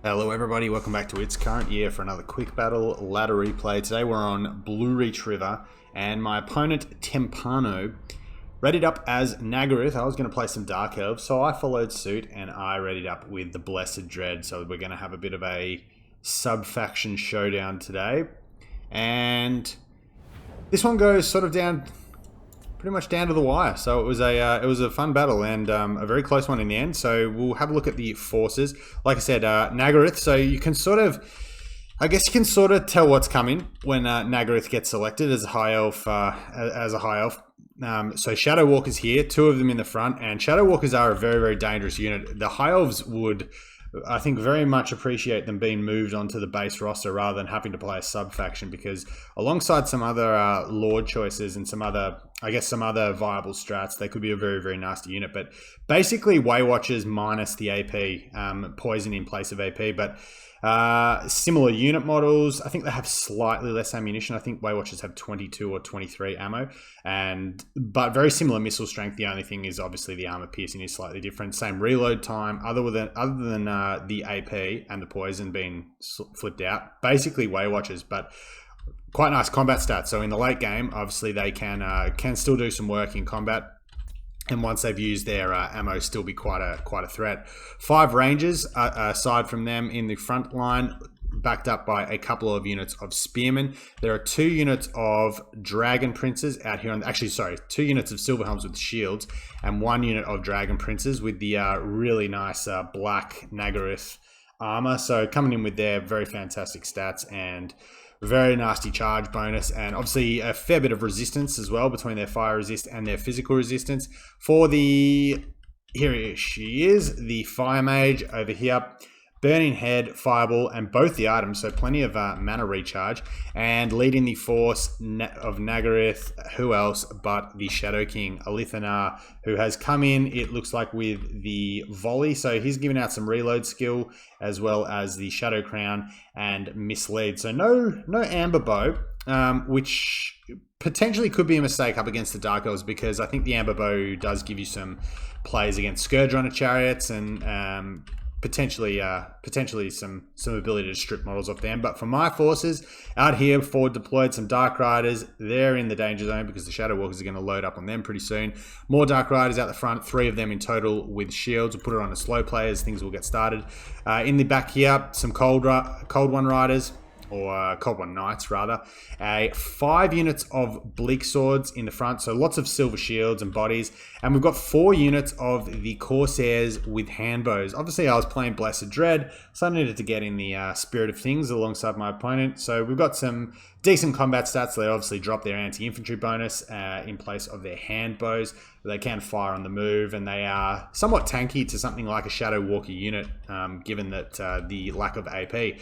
Hello everybody, welcome back to It's Current Year for another quick battle ladder replay. Today we're on Blue Reach River and my opponent Tempano readied up as Nagarythe. I was going to play some Dark Elves, so I followed suit and I readied up with the Blessed Dread. So we're going to have a bit of a sub-faction showdown today. And this one goes sort of down, pretty much down to the wire. So it was a fun battle and a very close one in the end. So we'll have a look at the forces. Like I said, Nagarythe. So you can sort of, I guess you can sort of tell what's coming when Nagarythe gets selected as a high elf. So Shadow Walkers here, two of them in the front, and Shadow Walkers are a very, very dangerous unit. The high elves would, I think, very much appreciate them being moved onto the base roster rather than having to play a sub-faction, because alongside some other Lord choices and some other viable strats, they could be a very, very nasty unit. But basically, Way Watchers minus the AP, poison in place of AP, but similar unit models. I think they have slightly less ammunition. I think Way Watchers have 22 or 23 ammo, but very similar missile strength. The only thing is obviously the armor piercing is slightly different. Same reload time, other than the AP and the poison being flipped out. Basically Way Watchers, but quite nice combat stats. So in the late game, obviously they can still do some work in combat. And once they've used their ammo, still be quite a threat. 5 rangers aside from them in the front line, backed up by a couple of units of spearmen. There are 2 units of dragon princes out here. 2 units of silver helms with shields, and 1 unit of dragon princes with the really nice black Nagarythe armor. So coming in with their very fantastic stats and very nasty charge bonus, and obviously a fair bit of resistance as well between their fire resist and their physical resistance. For the, here she is, the fire mage over here, burning head, fireball, and both the items, so plenty of mana recharge. And leading the force of Nagarythe, who else but the Shadow King Alithanar, who has come in, it looks like, with the volley. So he's giving out some reload skill as well as the Shadow Crown and mislead. So no amber bow, which potentially could be a mistake up against the Dark Elves, because I think the amber bow does give you some plays against Scourge Runner chariots and potentially some ability to strip models off them. But for my forces out here, forward deployed, some Dark Riders. They're in the danger zone because the Shadow Walkers are going to load up on them pretty soon. More Dark Riders out the front, 3 of them in total with shields. We'll put it on a slow play as things will get started. In the back here, some Cold One Riders, or Cold One Knights rather. 5 units of Bleak Swords in the front, so lots of silver shields and bodies. And we've got 4 units of the Corsairs with handbows. Obviously I was playing Blessed Dread, so I needed to get in the spirit of things alongside my opponent. So we've got some decent combat stats. They obviously drop their anti-infantry bonus in place of their handbows. They can fire on the move, and they are somewhat tanky to something like a Shadow Walker unit, given that the lack of AP.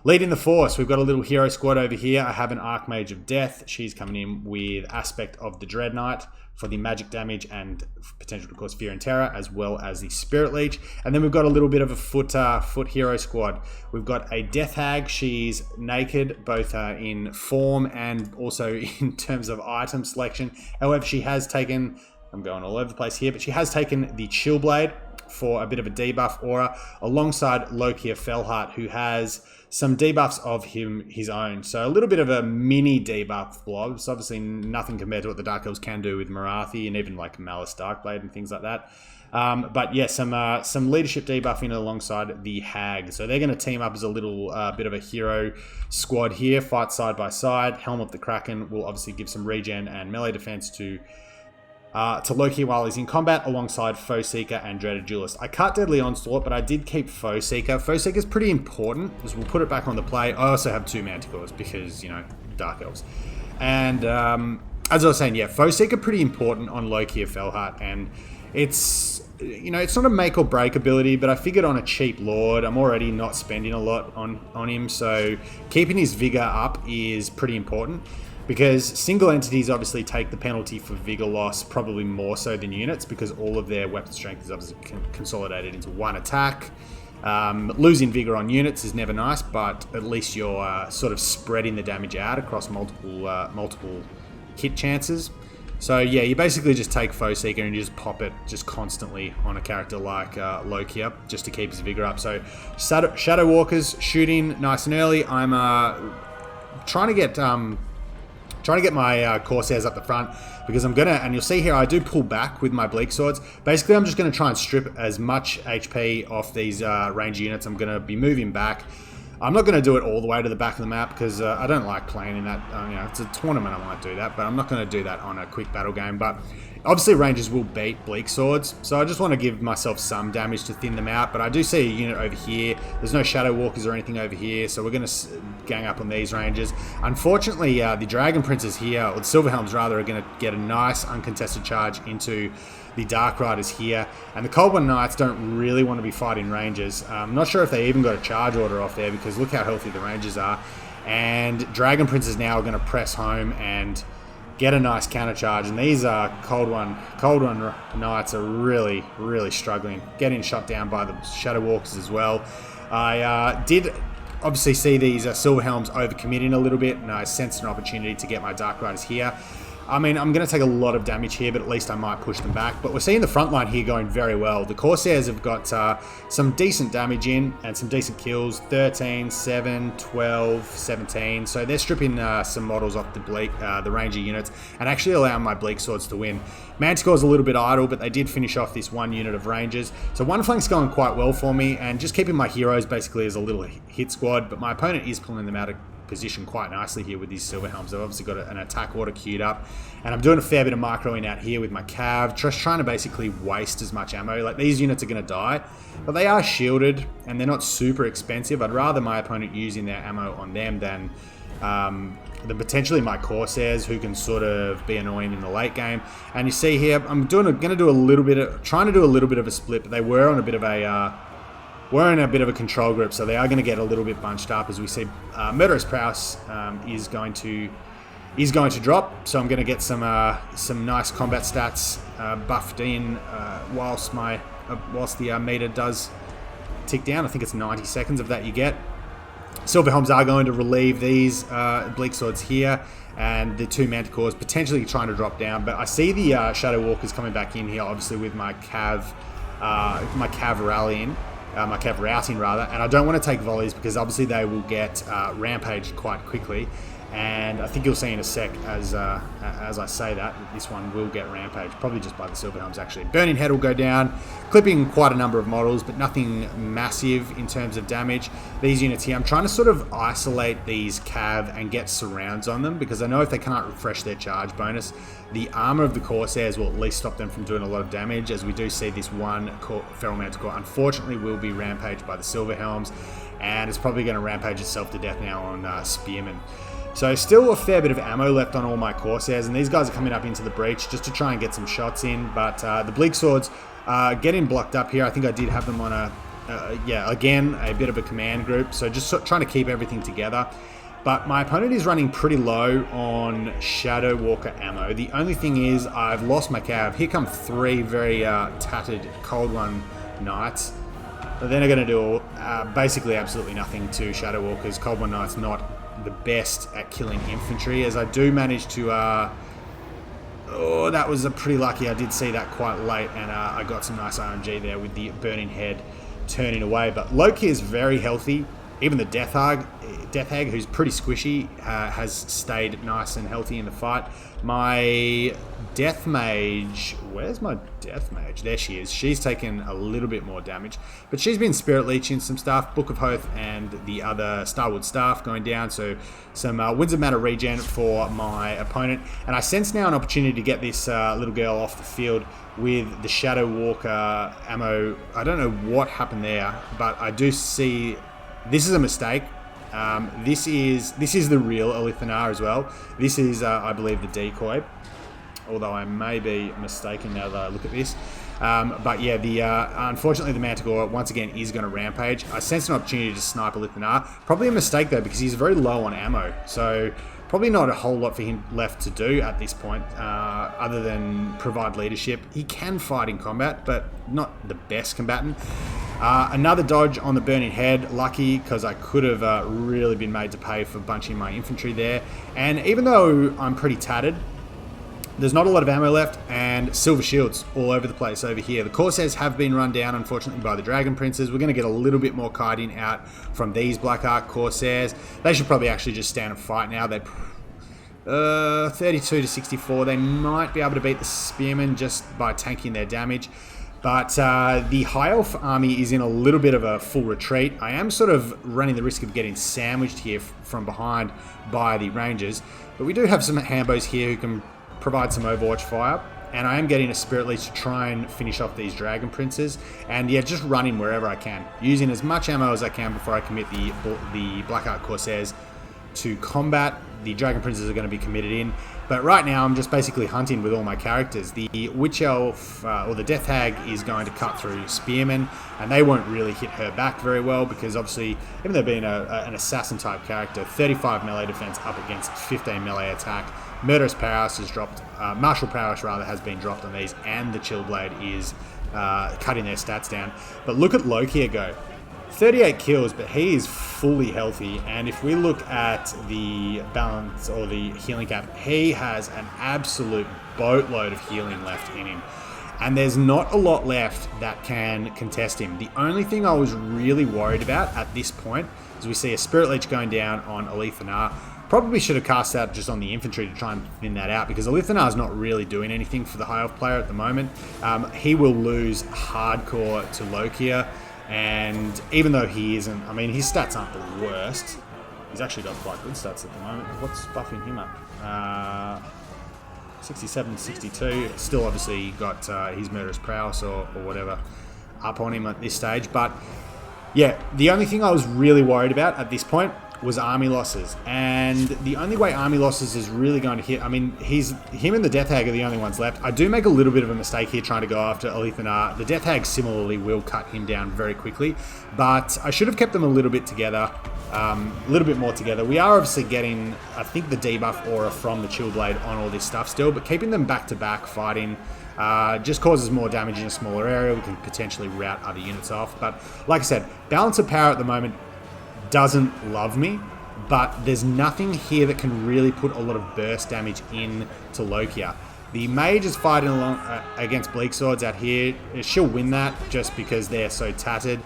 Leading the force, we've got a little hero squad over here. I have an Archmage of Death. She's coming in with Aspect of the Dread Knight for the magic damage and potential to cause fear and terror, as well as the Spirit Leech. And then we've got a little bit of a foot hero squad. We've got a Death Hag. She's naked, both in form and also in terms of item selection. However, she has taken, I'm going all over the place here, but she has taken the Chill Blade for a bit of a debuff aura, alongside Lokia Fellheart, who has some debuffs of his own. So a little bit of a mini debuff blob. It's obviously nothing compared to what the Dark Elves can do with Nagarythe and even like Malice Darkblade and things like that. But yeah, some leadership debuffing alongside the Hag. So they're going to team up as a little bit of a hero squad here, fight side by side. Helm of the Kraken will obviously give some regen and melee defense to Loki while he's in combat, alongside Foe Seeker and Dreaded Duelist. I cut Deadly Onslaught, but I did keep Foe Seeker. Foe Seeker is pretty important, because we'll put it back on the play. I also have 2 Manticores because, you know, Dark Elves. And as I was saying, yeah, Foe Seeker pretty important on Loki Fellheart, and it's, you know, it's not a make or break ability, but I figured on a cheap Lord, I'm already not spending a lot on him, so keeping his Vigor up is pretty important. Because single entities obviously take the penalty for Vigor loss probably more so than units, because all of their weapon strength is obviously consolidated into 1 attack. Losing Vigor on units is never nice, but at least you're sort of spreading the damage out across multiple hit chances. So yeah, you basically just take Foe Seeker and you just pop it just constantly on a character like Loki up, just to keep his vigor up. So Shadow Walkers shooting nice and early. I'm trying to get my Corsairs up the front, because I'm gonna, and you'll see here I do pull back with my Bleak Swords. Basically, I'm just gonna try and strip as much HP off these range units. I'm gonna be moving back. I'm not going to do it all the way to the back of the map, because I don't like playing in that. You know, it's a tournament, I might do that, but I'm not going to do that on a quick battle game. But obviously Rangers will beat Bleak Swords, so I just want to give myself some damage to thin them out. But I do see a unit over here. There's no Shadow Walkers or anything over here, so we're going to gang up on these Rangers. Unfortunately, the Dragon Princes here, or the Silverhelms rather, are going to get a nice uncontested charge into the Dark Riders here, and the Cold One Knights don't really want to be fighting Rangers. I'm not sure if they even got a charge order off there, because look how healthy the Rangers are. And Dragon Princes now are going to press home and get a nice counter charge, and these Cold One Knights are really, really struggling, getting shot down by the Shadow Walkers as well. I did obviously see these Silverhelms overcommitting a little bit, and I sensed an opportunity to get my Dark Riders here. I mean, I'm going to take a lot of damage here, but at least I might push them back. But we're seeing the front line here going very well. The Corsairs have got some decent damage in and some decent kills. 13, 7, 12, 17. So they're stripping some models off the Ranger units and actually allowing my Bleak Swords to win. Manticore's a little bit idle, but they did finish off this one unit of Rangers. So one flank's going quite well for me, and just keeping my heroes basically as a little hit squad. But my opponent is pulling them out of position quite nicely here with these Silverhelms. I've obviously got an attack order queued up, and I'm doing a fair bit of macroing out here with my Cav, just trying to basically waste as much ammo. Like, these units are going to die, but they are shielded and they're not super expensive. I'd rather my opponent using their ammo on them than potentially my Corsairs, who can sort of be annoying in the late game. And you see here, I'm trying to do a little bit of a split, but they were on a bit of a we're in a bit of a control group, so they are going to get a little bit bunched up. As we see, Murderous Prowess is going to drop, so I'm going to get some nice combat stats buffed in whilst the meter does tick down. I think it's 90 seconds of that you get. Silverhelms are going to relieve these Bleak Swords here, and the two Manticores potentially trying to drop down. But I see the Shadow Walkers coming back in here, obviously with my Cav rallying. My Cav routing rather, and I don't want to take volleys because obviously they will get rampaged quite quickly, and I think you'll see in a sec as I say that this one will get rampaged, probably just by the Silverhelms actually. Burning Head will go down, clipping quite a number of models, but nothing massive in terms of damage. These units here, I'm trying to sort of isolate these Cav and get surrounds on them, because I know if they can't refresh their charge bonus, the armor of the Corsairs will at least stop them from doing a lot of damage, as we do see this one Feral Manticore unfortunately will be rampaged by the Silverhelms, and it's probably going to rampage itself to death now on Spearmen. So still a fair bit of ammo left on all my Corsairs, and these guys are coming up into the breach just to try and get some shots in, but the Bleak Swords getting blocked up here. I think I did have them on again, a bit of a command group, so just trying to keep everything together. But my opponent is running pretty low on Shadow Walker ammo. The only thing is I've lost my Cav. Here come three very tattered Cold One Knights. But then they're going to do basically absolutely nothing to Shadow Walkers. Cold One Knights not the best at killing infantry, as I do manage to... that was pretty lucky. I did see that quite late, and I got some nice RNG there with the Burning Head turning away. But Loki is very healthy. Even the Death Hag, who's pretty squishy, has stayed nice and healthy in the fight. My Death Mage... Where's my Death Mage? There she is. She's taken a little bit more damage, but she's been Spirit Leeching some stuff. Book of Hoth and the other Starwood Staff going down, so some Winds of Matter regen for my opponent. And I sense now an opportunity to get this little girl off the field with the Shadow Walker ammo. I don't know what happened there, but I do see... This is a mistake. This is the real Elithanar as well. This is, I believe, the decoy, although I may be mistaken now that I look at this. But yeah, unfortunately the Manticore once again is going to rampage. I sense an opportunity to snipe Elithanar. Probably a mistake though, because he's very low on ammo. So probably not a whole lot for him left to do at this point, other than provide leadership. He can fight in combat, but not the best combatant. Another dodge on the Burning Head. Lucky, because I could have really been made to pay for bunching my infantry there. And even though I'm pretty tattered, There's not a lot of ammo left, and silver shields all over the place over here. The Corsairs have been run down, unfortunately, by the Dragon Princes. We're going to get a little bit more kiting out from these Black Ark Corsairs. They should probably actually just stand and fight now. They're 32 to 64. They might be able to beat the Spearmen just by tanking their damage. But the High Elf army is in a little bit of a full retreat. I am sort of running the risk of getting sandwiched here from behind by the Rangers. But we do have some Hambos here who can provide some Overwatch fire. And I am getting a Spirit Leech to try and finish off these Dragon Princes. And yeah, just running wherever I can. Using as much ammo as I can before I commit the Black Ark Corsairs to combat. The Dragon Princes are going to be committed in. But right now, I'm just basically hunting with all my characters. The Witch Elf, or the Death Hag, is going to cut through Spearmen, and they won't really hit her back very well, because obviously, even though being an assassin-type character, 35 melee defense up against 15 melee attack. Murderous Prowess is dropped, Martial Prowess, rather, has been dropped on these, and the Chill Blade is cutting their stats down. But look at Loki go. 38 kills, but he is fully healthy, and if we look at the balance or the healing cap, he has an absolute boatload of healing left in him, and there's not a lot left that can contest him. The only thing I was really worried about at this point is we see a Spirit Leech going down on Alethanar. Probably should have cast that just on the infantry to try and thin that out, because Alethanar is not really doing anything for the High Elf player at the moment. He will lose hardcore to Lokia. And even though he isn't, I mean, his stats aren't the worst. He's actually got quite good stats at the moment. What's buffing him up? 67, 62. Still obviously got his Murderous Prowess or whatever up on him at this stage. But yeah, the only thing I was really worried about at this point was army losses. And the only way army losses is really going to hit, I mean, him and the Death Hag are the only ones left. I do make a little bit of a mistake here trying to go after Alethanar. The Death Hag similarly will cut him down very quickly, but I should have kept them a little bit together, a little bit more together. We are obviously getting, I think, the debuff aura from the Chill Blade on all this stuff still, but keeping them back to back fighting just causes more damage in a smaller area. We can potentially rout other units off. But like I said, balance of power at the moment doesn't love me, but there's nothing here that can really put a lot of burst damage in to Lokia. The mage is fighting along against Bleak Swords out here. She'll win that just because they're so tattered.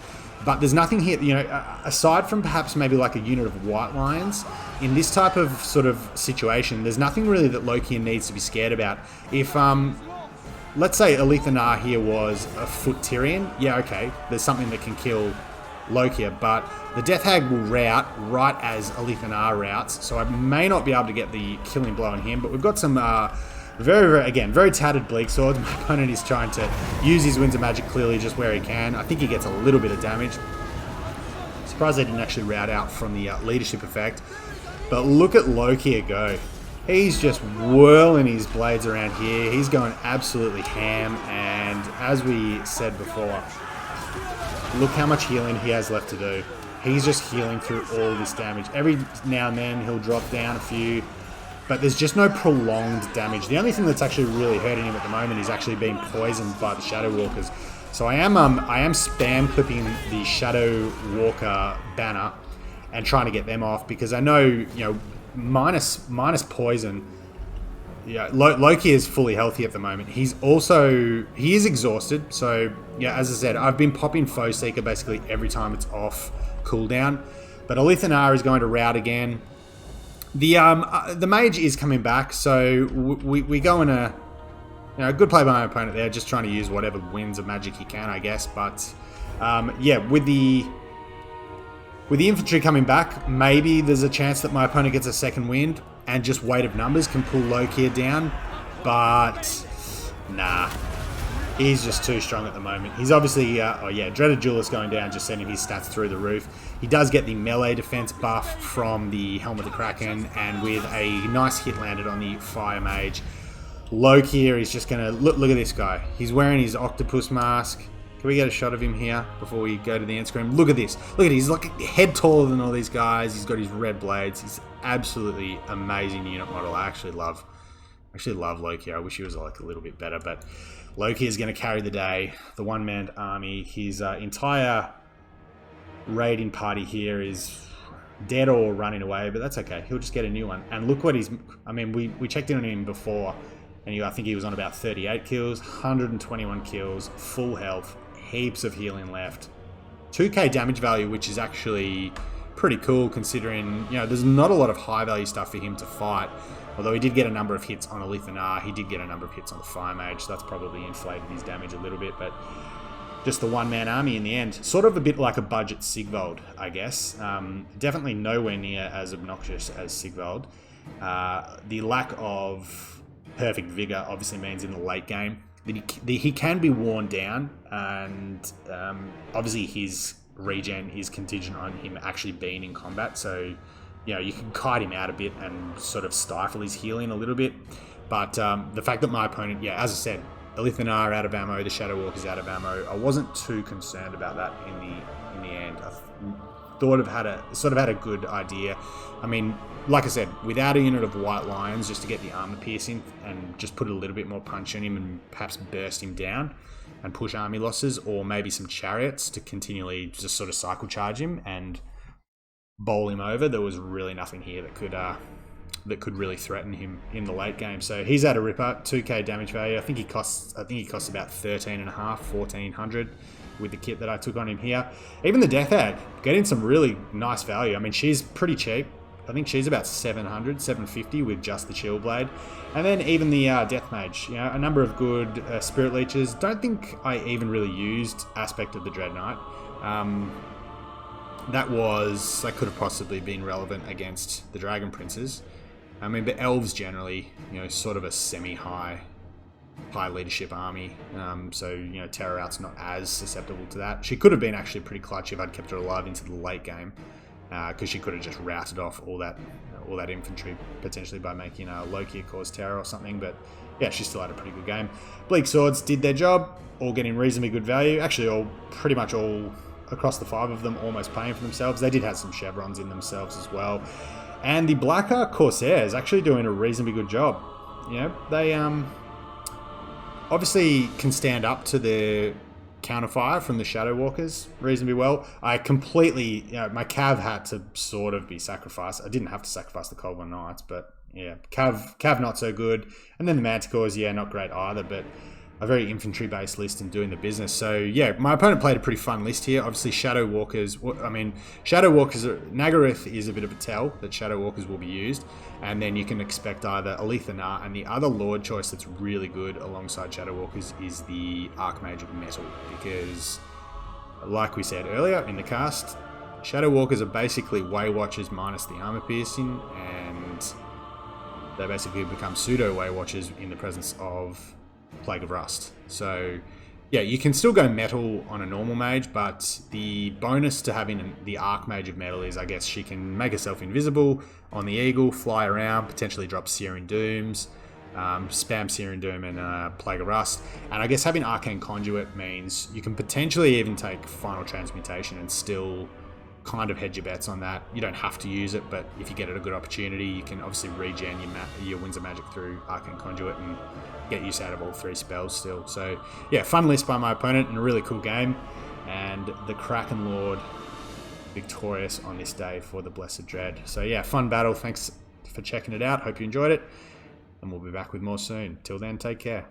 But there's nothing here, you know, aside from perhaps maybe like a unit of White Lions, in this type of sort of situation, there's nothing really that Lokia needs to be scared about. If, let's say Alethanar here was a Foot Tyrian, yeah, okay, there's something that can kill Lokia, but the Death Hag will rout right as Alethanar routs, so I may not be able to get the killing blow on him, but we've got some very tattered Bleak Swords. My opponent is trying to use his Winds of Magic clearly just where he can. I think he gets a little bit of damage. Surprised they didn't actually rout out from the leadership effect, but look at Lokia go. He's just whirling his blades around here. He's going absolutely ham, and as we said before, look how much healing he has left to do. He's just healing through all this damage. Every now and then he'll drop down a few, but there's just no prolonged damage. The only thing that's actually really hurting him at the moment is actually being poisoned by the Shadow Walkers. So I am spam clipping the Shadow Walker banner and trying to get them off, because I know, you know, minus poison. Yeah, Loki is fully healthy at the moment. He is exhausted. So yeah, as I said, I've been popping Foe Seeker basically every time it's off cooldown. But Alethanar is going to rout again. The mage is coming back, so we go in a, you know, good play by my opponent there, just trying to use whatever Winds of Magic he can, I guess. But yeah, with the infantry coming back, maybe there's a chance that my opponent gets a second wind and just weight of numbers can pull Lokia down, but nah, he's just too strong at the moment. He's obviously, oh yeah, Dreaded Duelist going down, just sending his stats through the roof. He does get the melee defense buff from the Helm of the Kraken, and with a nice hit landed on the Fire Mage, Lokia is just gonna, look at this guy. He's wearing his octopus mask. Can we get a shot of him here before we go to the end screen? Look at this. Look at, he's like a head taller than all these guys. He's got his red blades. He's absolutely amazing unit model. I actually love Loki. I wish he was like a little bit better, but Loki is going to carry the day. The one-man army. His entire raiding party here is dead or running away, but that's okay. He'll just get a new one. And look what he's, I mean, we checked in on him before. and I think he was on about 38 kills, 121 kills, full health, heaps of healing left. 2k damage value, which is actually pretty cool considering, there's not a lot of high value stuff for him to fight. Although he did get a number of hits on Nagarythe, he did get a number of hits on the Fire Mage, so that's probably inflated his damage a little bit, but just the one-man army in the end. Sort of a bit like a budget Sigvald, I guess. Definitely nowhere near as obnoxious as Sigvald. The lack of perfect vigor obviously means in the late game that he can be worn down, and obviously his regen is contingent on him actually being in combat, so you can kite him out a bit and sort of stifle his healing a little bit. But the fact that my opponent, as I said, Nagarythe are out of ammo, the Shadow Walker's out of ammo, I wasn't too concerned about that in the end. I thought had a good idea. I mean, like I said, without a unit of White Lions, just to get the armor piercing and just put a little bit more punch in him and perhaps burst him down and push army losses, or maybe some chariots to continually just sort of cycle charge him and bowl him over, there was really nothing here that could really threaten him in the late game. So he's at a ripper, 2k damage value. I think he costs about 1400 with the kit that I took on him here. Even the Death Hag getting some really nice value. I mean, she's pretty cheap. I think she's about 750 with just the Chill Blade. And then even the Death Mage, a number of good Spirit Leeches. Don't think I even really used Aspect of the Dread Knight. That could have possibly been relevant against the Dragon Princes. I mean, but Elves generally, sort of a semi-high leadership army. So, Terror Out's not as susceptible to that. She could have been actually pretty clutch if I'd kept her alive into the late game, because she could have just routed off all that infantry potentially by making Loki cause terror or something. But yeah, she still had a pretty good game. Bleak Swords did their job, all getting reasonably good value. Actually, pretty much all across the 5 of them almost paying for themselves. They did have some chevrons in themselves as well. And the Black Ark Corsairs actually doing a reasonably good job. They obviously can stand up to the counterfire from the Shadow Walkers reasonably well. I completely, my Cav had to sort of be sacrificed. I didn't have to sacrifice the Cold One Knights, but yeah, Cav not so good. And then the Manticores, not great either, but a very infantry-based list and doing the business. So yeah, my opponent played a pretty fun list here. Obviously, Nagarythe is a bit of a tell that Shadow Walkers will be used, and then you can expect either Nagarythe, and the other Lord choice that's really good alongside Shadow Walkers is the Archmage of Metal, because like we said earlier in the cast, Shadow Walkers are basically Way Watchers minus the armor piercing, and they basically become pseudo Way Watchers in the presence of Plague of Rust. So yeah, you can still go metal on a normal mage, but the bonus to having the Archmage of Metal is, I guess, she can make herself invisible on the Eagle, fly around, potentially drop Searing Dooms, spam Searing Doom and Plague of Rust. And I guess having Arcane Conduit means you can potentially even take Final Transmutation and still kind of hedge your bets on that. You don't have to use it, but if you get it a good opportunity, you can obviously regen your Winds of Magic through Arcane Conduit and get use out of all 3 spells still. So yeah, fun list by my opponent and a really cool game. And the Kraken-Lord victorious on this day for the Blessed Dread. So yeah, fun battle. Thanks for checking it out. Hope you enjoyed it. And we'll be back with more soon. Till then, take care.